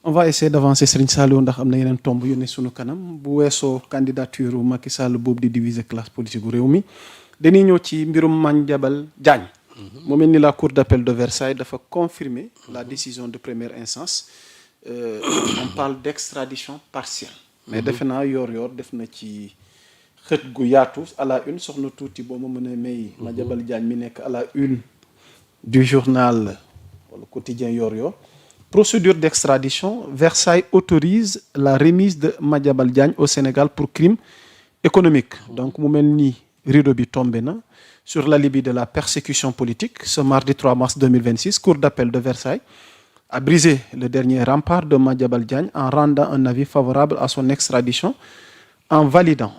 on va essayer d'avancer Serigne Saliou ndax am na yeneen tomb yu ne sunu kanam bu weesoo candidature Macky Sall boobu di diviser classe politique gu réew mi dañuy ñëw ci mbirum Madiambal Diagne. mu mel ni la cour d'appel de Versailles dafa confirmer la décision de première instance. On parle d'extradition partielle. mais defe naa yor def na ci xët gu yaatu à la une soxna tuuti boo ma mën a may. Madiambal Diagne mi nekk à la une du journal wala quotidien yor. Procédure d'extradition, Versailles autorise la remise de Madiambal Diagne au Sénégal pour crime économique. Donc, mu mel ni rideau bi tombé na sur l'alibi de la persécution politique. Ce mardi 3 mars 2026, Cour d'appel de Versailles a brisé le dernier rempart de Madiambal Diagne en rendant un avis favorable à son extradition, en validant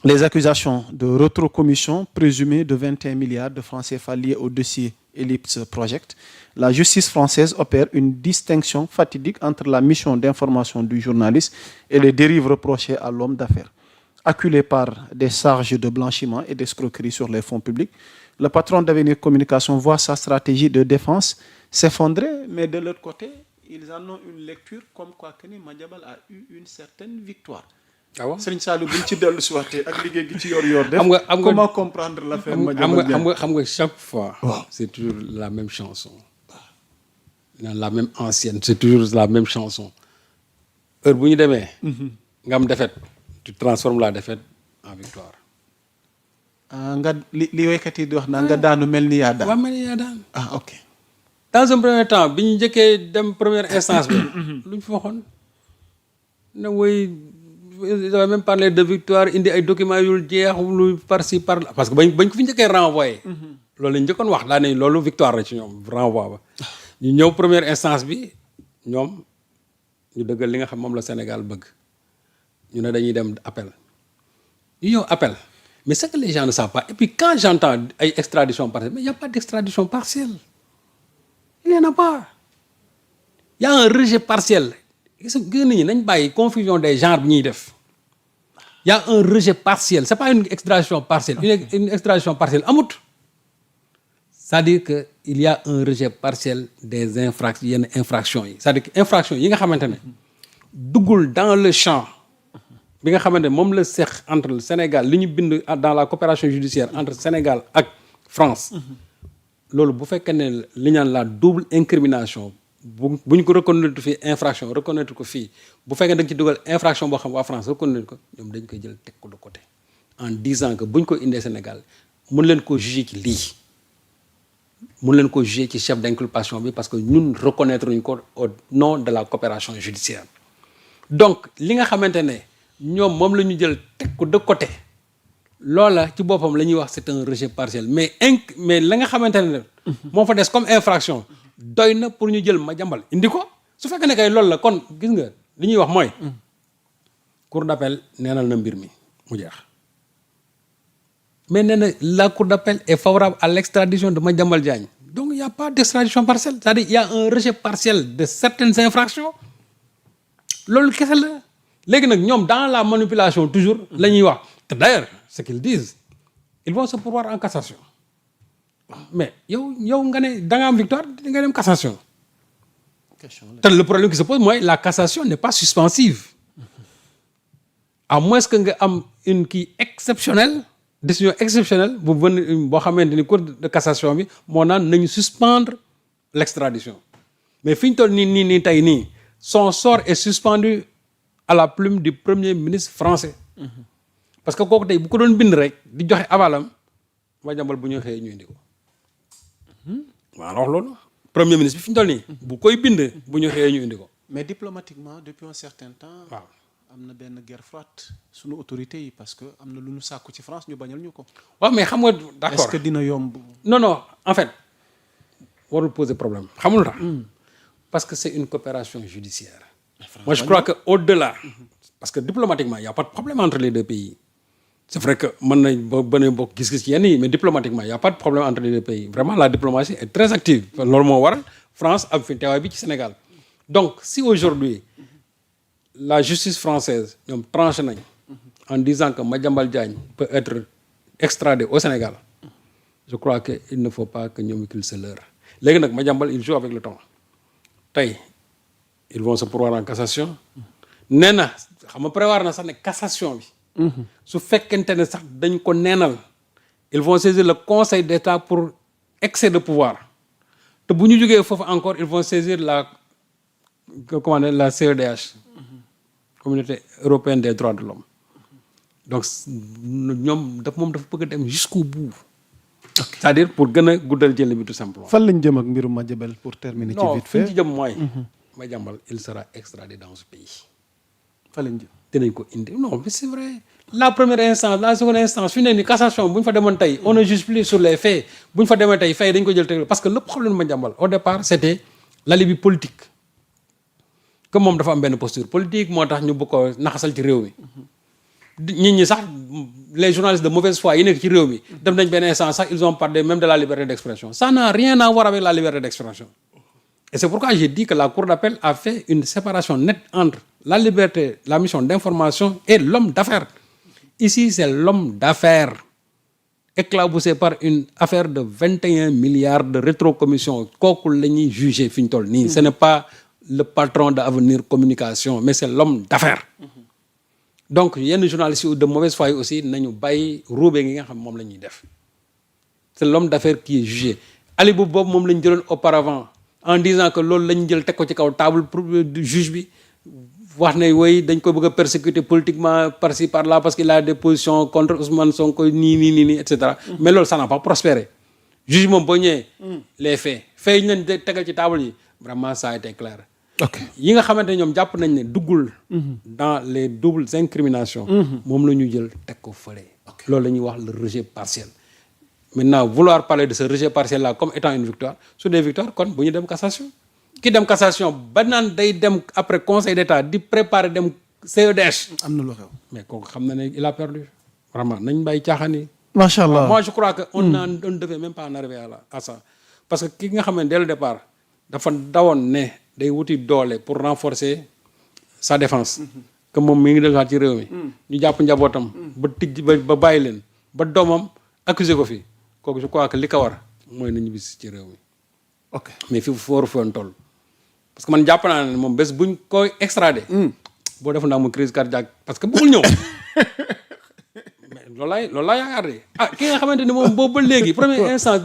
les accusations de rétrocommission présumée de 21 milliards de francs CFA liés au dossier Ellipse Project. La justice française opère une distinction fatidique entre la mission d'information du journaliste et les dérives reprochées à l'homme d'affaires. Acculé par des charges de blanchiment et d'escroquerie sur les fonds publics, le patron d'Avenir Communication voit sa stratégie de défense s'effondrer, mais de l'autre côté, ils en ont une lecture comme quoi que ni Madiambal a eu une certaine victoire. Ah bon? Serigne Saliou buñ ci dellu si waatee ak liggéey gi ci yor def. Comment comprendre l'affaire Madiambal Diagne? xam nga chaque fois. C'est toujours la même chanson. La même ancienne, c'est toujours la même chanson. Heure bu ñu demee. nga am défaite, tu transformes la défaite en victoire. nga li waykat yi di wax naa nga daanu mel ni yaa daan. waaw mel ni yaa daan. Ok. Dans un premier temps bi ñu njëkkee dem première instance bi. lu ñu fa waxoon ne woy ils avaient même parlé de victoire indi ay documents yu jeex lu par-ci par-là parce que bañ ko fi njëkkee renvoyé. loolu la ñu njëkkoon wax daa ne loolu victoire la ci ñoom renvoi ba. ñu ñëw première instance bi ñoom ñu dëggal li nga xam moom la Sénégal bëgg ñu ne dañuy dem appel ñu ñëw appel mais c'est que les gens ne savent pas et puis quand j'entends ay extradition partielle mais il y a pas d'extradition partielle il y en a pas il y a un rejet partiel gis nit ñi nañ bàyyi confusion des genres bi ñuy def il y a un rejet partiel c'est pas une extradition partielle une extradition partielle amut c'est-à-dire que il y a un rejet partiel des yenn infractions yi c'est-à-dire que infractions yi nga xamante ne duggul dans le champ bi nga xamante ne moom la seq entre le Sénégal li ñu bind dans la coopération judiciaire entre Sénégal ak France loolu bu fekkee ne li ñu naan la double incrimination bu ñu ko reconnaître fii infraction reconnaître ko fii bu fekkee da nga ci dugal infraction boo xam waa France reconnaître ko ñoom dañ koy jël teg ko de côté en disant que bu ñu ko indee Sénégal mun leen ko juger ci lii mun leen ko juger ci chef d'inculpation bi parce que ñun reconnaître ñu ko au nom de la coopération judiciaire donc li nga xamante ne ñoom moom la ñu jël teg ko de côté loola ci boppam la ñuy wax c'est un rejet partiel mais la nga xamante ne moo fa des comme infraction doy na pour ñu jël Madiambal indi ko su fekkee ne kay loolu la kon gis nga li ñuy wax mooy cour d'appel neenal na mbir mi mu jeex mais nee na la cour d'appel est favorable à l'extradition de Madiambal Diagne donc il y a pas d'extradition partielle c'est-à-dire il y a un rejet partiel de certaines infractions loolu kese la léegi nag ñoom dans la manipulation toujours la ñuy wax te d'ailleurs ce qu'ils disent ils vont se pourvoir en cassation mais yow nga ne da nga am victoire di nga dem cassation te le problème qui se pose mooy la cassation n'est pas suspensive à moins que nga am une kii exceptionnelle décision exceptionnelle boo xamante ni cour de cassation bi moo naan nañu suspendre l'extradition mais fi ñu toll nii tey nii son sort est suspendu à la plume du premier ministre français parce que kooku tey bu ko doon bind rek di joxe avalam Madiambal bu ñu xëyee ñu indi ko waaw wax loolu premier ministre bi fi ñu toll nii bu koy bind bu ñu xëyee ñu indi ko mais diplomatiquement depuis un certain temps waaw am na benn guerre froide sunu autorités yi parce que am na lu ñu sàkku ci France ñu bañal ñu ko waaw mais xam nga d'accord est-ce que dina yomb non en fait warul poser problème xamul tax parce que c'est une coopération judiciaire moi je crois que au-delà parce que diplomatiquement il y a pas de problème entre les deux pays c'est vrai que mën nañ ba bokk gis-gis ci yenn yi mais diplomatiquement il y a pas de problème entre les deux pays vraiment la diplomatie est très active loolu moo waral France am fi teewaay bi ci Sénégal donc si aujourd'hui la justice française ñoom tranché nañ en disant que Madiambal Diagne peut être extradé au Sénégal je crois que il ne faut pas que ñoom qu'ils se leurrent léegi nag Madiambal il joue avec le temps tey ils vont se pourvoir en cassation. nee na xam nga prévoir na sax ne cassation bi. su fekkente ne sax dañ ko neenal. ils vont saisir le conseil d'État pour excès de pouvoir te bu ñu jógee foofu encore ils vont saisir la CEDH. Communauté européenne des droits de l'homme donc ñoom moom dafa bëgg a dem jusqu'au bout. c'est-à-dire pour gën a guddal jël bi tout simplement. fan lañ jëm ak mbirum Madiambal pour terminer. ci vite fait non fi ñu jëm mooy. Madiambal il sera extradé dans ce pays. fan lañ jëm. dinañ ko indi non mais c'est vrai. la première instance la seconde instance fi ne nii cassation bu ñu fa demoon tey on ne juge plus sur les faits bu ñu fa demee tey fay dañ ko jël teg parce que le problème Madiambal au départ c'était l'alibi politique. que moom dafa am benn posture politique moo tax ñu bëgg ko naxasal ci réew mi nit ñi sax les journalistes de mauvaise foi yi nekk ci réew mi dem nañ benn instant sax ils ont parlé même de la liberté d'expression ça n'a rien à voir avec la liberté d'expression et c'est pourquoi j'ai dit que la cour d'appel a fait une séparation nette entre la liberté la mission d'information et l'homme d'affaires ici c'est l'homme d'affaires éclaboussé par une affaire de 21 milliards de rétrocommission kooku la ñuy juger fi ñu toll nii ce n'est pas le patron d'Avenir Communication mais c'est l'homme d'affaires donc yenn journalistes yi de mauvaise foi aussi nañu bàyyi ruube gi nga xam moom la ñuy def c'est l'homme d'affaires qui est jugé ali boobu moom la ñu jëloon auparavant en disant que loolu la ñu jël teg ko ci kaw table pour juge bi wax ne woy dañ ko bëgg a persécuter politiquement par-ci par-là parce qu'il a des positions contre Ousmane Sonko nii et cetera mais loolu ça n'a pas prospéré juge moom boo ñëwee les faits yi ñu leen tegal ci table yi vraiment ça a été clair. ok yi nga xamante ne ñoom jàpp nañ ne duggul. dans les doubles incriminations. moom la ñu jël teg ko fële. loolu la ñuy wax le rejet partiel. maintenant vouloir parler de ce rejet partiel là comme étant une victoire su dee victoire kon bu ñu dem cassation. ki dem cassation ba naan day dem après conseil d'État di préparer dem CEDH. am na lu xew. mais kooku xam na ne il a perdu vraiment nañ bàyyi caaxaan yi. macha allah moi je crois que on ne devait même pas en arriver à ça parce que ki nga xam ne dès le départ dafa dawoon ne day wuti doole pour renforcer sa défense. que moom mi ngi delluwaat ci réew mi. ñu jàpp njabootam. ba tijj ba bàyyi leen ba doomam accuser ko fi kooku je crois que li ko war mooy nañu bis ci réew mi. ok mais fi fooru foon toll parce que man jàpp naa ne moom bés buñ koy extradé. boo defoon naa mu crise cardiaque parce que bëggul ñëw. mais loolu laa yaakaar de ki nga xamante ne moom boobu ba léegi première instance.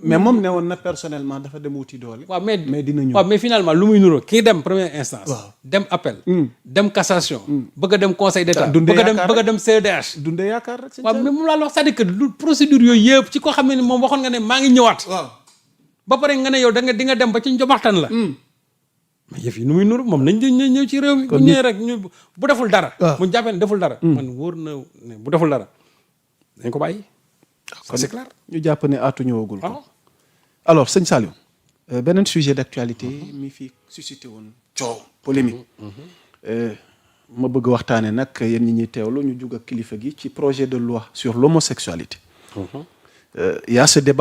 mais moom ne woon na personnellement dafa dem wuti doole. waaw mais dina ñëw. waaw mais finalement lu muy nuroo kii dem première instance. dem appel. dem cassation. bëgg a dem conseil d'état. bëgg a dem CEDH. dundee yaakaar rek. waaw mais moom laa la wax c'est-à-dire que lu procédure yooyu yëpp ci koo xam ne moom waxoon nga ne maa ngi ñëwaat. waaw ba pare nga ne yow di nga dem ba ci njobaxtan la. mais yëf yi nu muy nuru moom nañ ñëw ci réew mi. bu ñëwee rek ñu bu deful dara. mu jàppee ne deful dara. man wóor na ne bu deful dara dañ ko bàyyi. ça c'est clair. ñu jàpp ne aatu ñëwagul ko. alors sëñ Saliou beneen sujet d'actualité mi fi suscité woon coow polémique. ma bëgg waxtaane nag yéen ñi ñuy teewlu ñu jug ak kilifa gi ci projet de loi sur l'homosexualité. Il y a ce débat